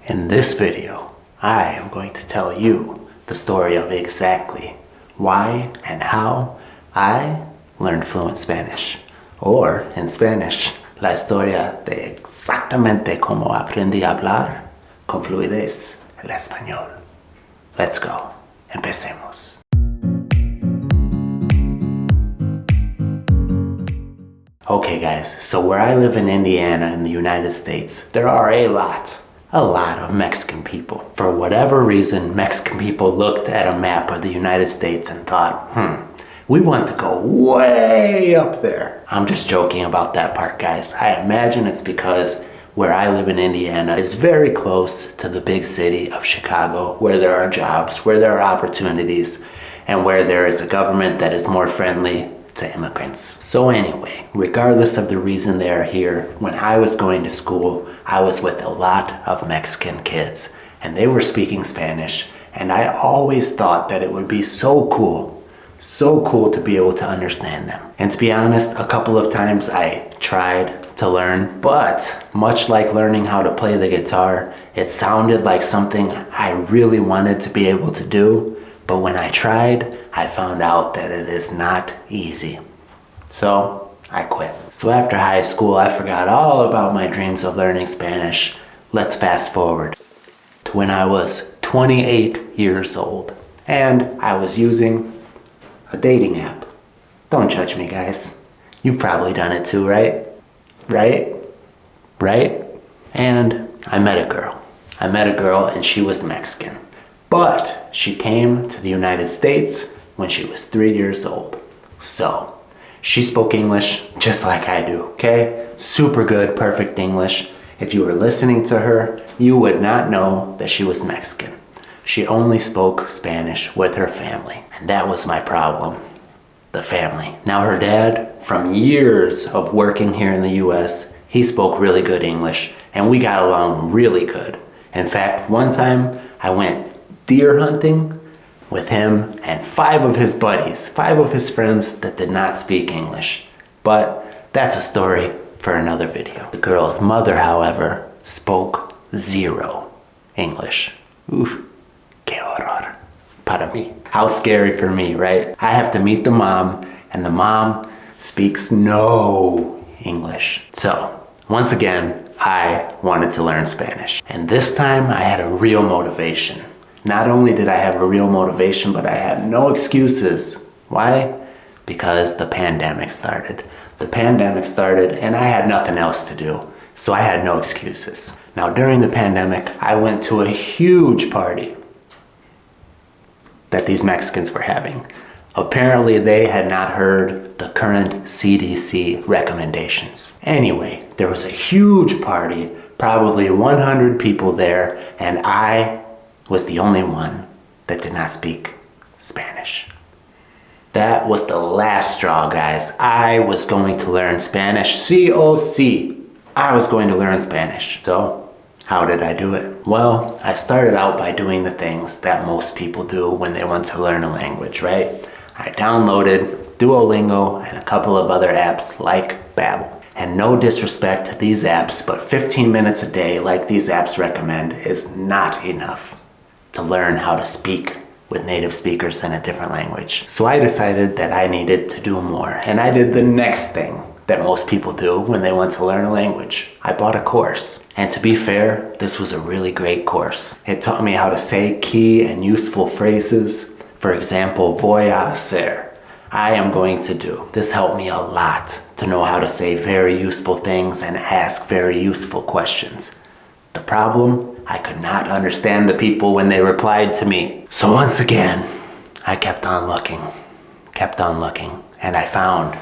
In this video, I am going to tell you the story of exactly why and how I learned fluent Spanish. Or, in Spanish, la historia de exactamente cómo aprendí a hablar con fluidez el español. Let's go. Empecemos. Okay guys, so where I live in Indiana in the United States, there are a lot of Mexican people. For whatever reason, Mexican people looked at a map of the United States and thought, we want to go way up there. I'm just joking about that part, guys. I imagine it's because where I live in Indiana is very close to the big city of Chicago, where there are jobs, where there are opportunities, and where there is a government that is more friendly to immigrants. So anyway, regardless of the reason they are here, when I was going to school, I was with a lot of Mexican kids, and they were speaking Spanish, and I always thought that it would be so cool to be able to understand them. And to be honest, a couple of times I tried to learn, but much like learning how to play the guitar, it sounded like something I really wanted to be able to do, but when I tried, I found out that it is not easy. So I quit. So after high school, I forgot all about my dreams of learning Spanish. Let's fast forward to when I was 28 years old, and I was using a dating app. Don't judge me, guys. You've probably done it too, right? Right? And I met a girl. And she was Mexican. But she came to the United States when she was 3 years old. So she spoke English just like I do, okay? Super good, perfect English. If you were listening to her, you would not know that she was Mexican. She only spoke Spanish with her family, and that was my problem, the family. Now her dad, from years of working here in the US, he spoke really good English, and we got along really good. In fact, one time I went deer hunting with him and 5 of his buddies, 5 of his friends that did not speak English. But that's a story for another video. The girl's mother, however, spoke 0 English. Oof. Qué horror para mí. How scary for me, right? I have to meet the mom, and the mom speaks no English. So, once again, I wanted to learn Spanish. And this time, I had a real motivation. Not only did I have a real motivation, but I had no excuses. Why? Because the pandemic started. The pandemic started, and I had nothing else to do. So I had no excuses. Now, during the pandemic, I went to a huge party that these Mexicans were having. Apparently, they had not heard the current CDC recommendations. Anyway, there was a huge party, probably 100 people there, and I was the only one that did not speak Spanish. That was the last straw, guys. I was going to learn Spanish, sí o sí. I was going to learn Spanish. So, how did I do it? Well, I started out by doing the things that most people do when they want to learn a language, right? I downloaded Duolingo and a couple of other apps like Babbel. And no disrespect to these apps, but 15 minutes a day, like these apps recommend, is not enough to learn how to speak with native speakers in a different language. So I decided that I needed to do more, and I did the next thing that most people do when they want to learn a language. I bought a course. And to be fair, this was a really great course. It taught me how to say key and useful phrases. For example, voy a hacer. I am going to do. This helped me a lot to know how to say very useful things and ask very useful questions. The problem? I could not understand the people when they replied to me. So once again, I kept on looking, and I found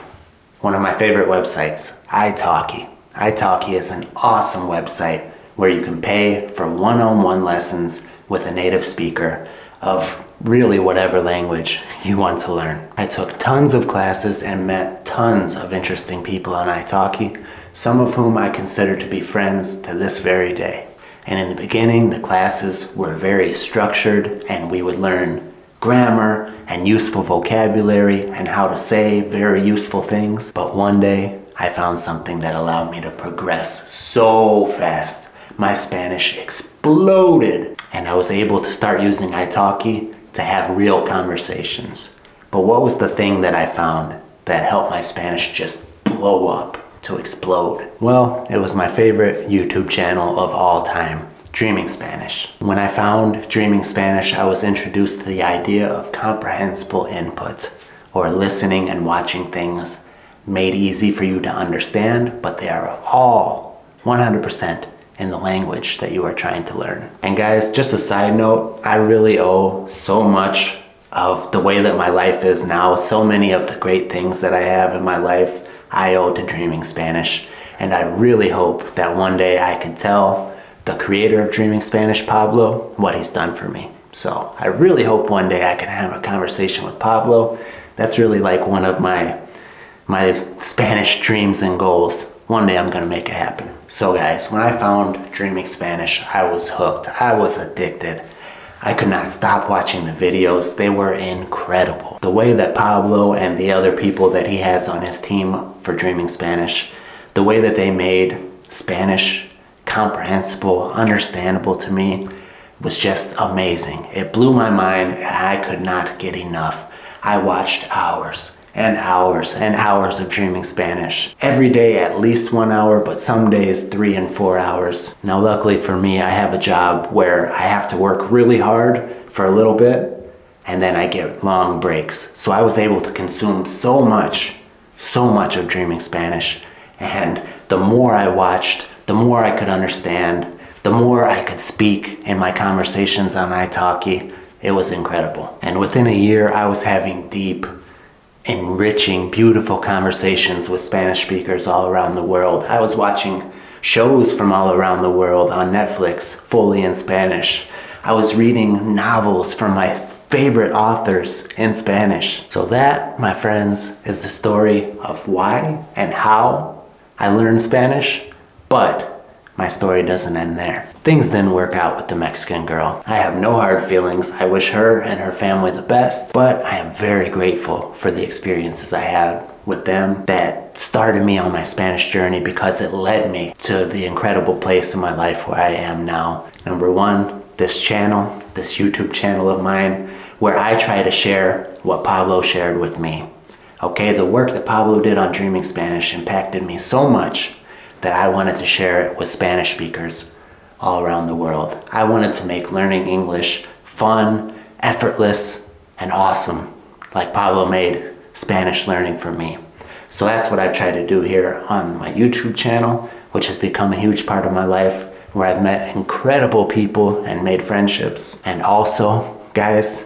one of my favorite websites, italki. italki is an awesome website where you can pay for one-on-one lessons with a native speaker of really whatever language you want to learn. I took tons of classes and met tons of interesting people on italki, some of whom I consider to be friends to this very day. And in the beginning, the classes were very structured, and we would learn grammar and useful vocabulary and how to say very useful things. But one day, I found something that allowed me to progress so fast. my Spanish exploded. And I was able to start using italki to have real conversations. But what was the thing that I found that helped my Spanish just blow up, to explode? Well, it was my favorite YouTube channel of all time, Dreaming Spanish. When I found Dreaming Spanish, I was introduced to the idea of comprehensible input, or listening and watching things made easy for you to understand, but they are all 100% in the language that you are trying to learn. And guys, just a side note, I really owe so much of the way that my life is now, so many of the great things that I have in my life, I owe to Dreaming Spanish. And I really hope that one day I can tell the creator of Dreaming Spanish, Pablo, what he's done for me. So I really hope one day I can have a conversation with Pablo. That's really like one of my Spanish dreams and goals. One day I'm gonna make it happen. So guys, when I found Dreaming Spanish, I was hooked. I was addicted. I could not stop watching the videos. They were incredible. The way that Pablo and the other people that he has on his team for Dreaming Spanish, the way that they made Spanish comprehensible, understandable to me, was just amazing. It blew my mind and I could not get enough. I watched hours and hours and hours of Dreaming Spanish. Every day at least 1 hour, but some days 3 and 4 hours. Now luckily for me, I have a job where I have to work really hard for a little bit and then I get long breaks. So I was able to consume so much of Dreaming Spanish, and the more I watched, the more I could understand, the more I could speak in my conversations on italki. It was incredible. And within a year, I was having deep, enriching, beautiful conversations with Spanish speakers all around the world. I was watching shows from all around the world on Netflix, fully in Spanish. I was reading novels from my favorite authors in Spanish. So that, my friends, is the story of why and how I learned Spanish, but my story doesn't end there. Things didn't work out with the Mexican girl. I have no hard feelings. I wish her and her family the best, but I am very grateful for the experiences I had with them that started me on my Spanish journey, because it led me to the incredible place in my life where I am now. Number one, this channel, this YouTube channel of mine, where I try to share what Pablo shared with me. Okay, the work that Pablo did on Dreaming Spanish impacted me so much that I wanted to share it with Spanish speakers all around the world. I wanted to make learning English fun, effortless, and awesome, like Pablo made Spanish learning for me. So that's what I've tried to do here on my YouTube channel, which has become a huge part of my life, where I've met incredible people and made friendships. And also, guys,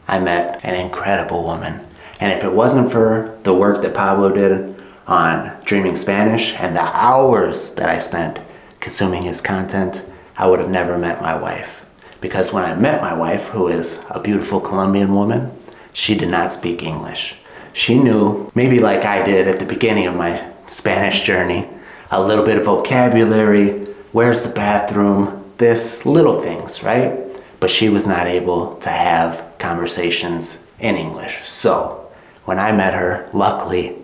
I met an incredible woman. And if it wasn't for the work that Pablo did on Dreaming Spanish and the hours that I spent consuming his content, I would have never met my wife. Because when I met my wife, who is a beautiful Colombian woman, she did not speak English. She knew, maybe like I did at the beginning of my Spanish journey, a little bit of vocabulary, where's the bathroom, this, little things, right? But she was not able to have conversations in English. So when I met her, luckily,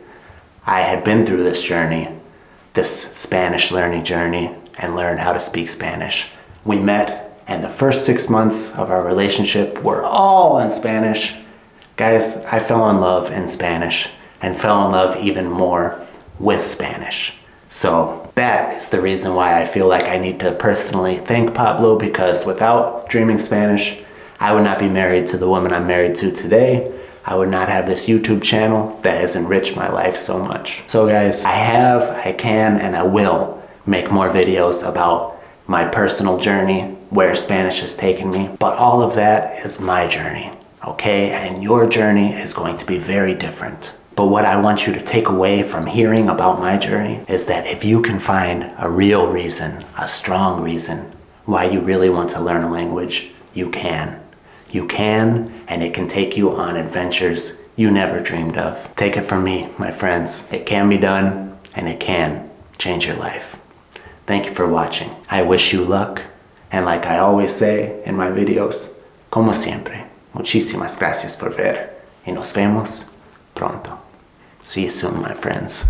I had been through this journey, this Spanish learning journey, and learned how to speak Spanish. We met, and the first 6 months of our relationship were all in Spanish. Guys, I fell in love in Spanish, and fell in love even more with Spanish. So that is the reason why I feel like I need to personally thank Pablo, because without Dreaming Spanish, I would not be married to the woman I'm married to today. I would not have this YouTube channel that has enriched my life so much. So guys, I can, and I will make more videos about my personal journey, where Spanish has taken me. But all of that is my journey, okay? And your journey is going to be very different. But what I want you to take away from hearing about my journey is that if you can find a real reason, a strong reason, why you really want to learn a language, you can. You can, and it can take you on adventures you never dreamed of. Take it from me, my friends. It can be done, and it can change your life. Thank you for watching. I wish you luck, and like I always say in my videos, como siempre, muchísimas gracias por ver, y nos vemos pronto. See you soon, my friends.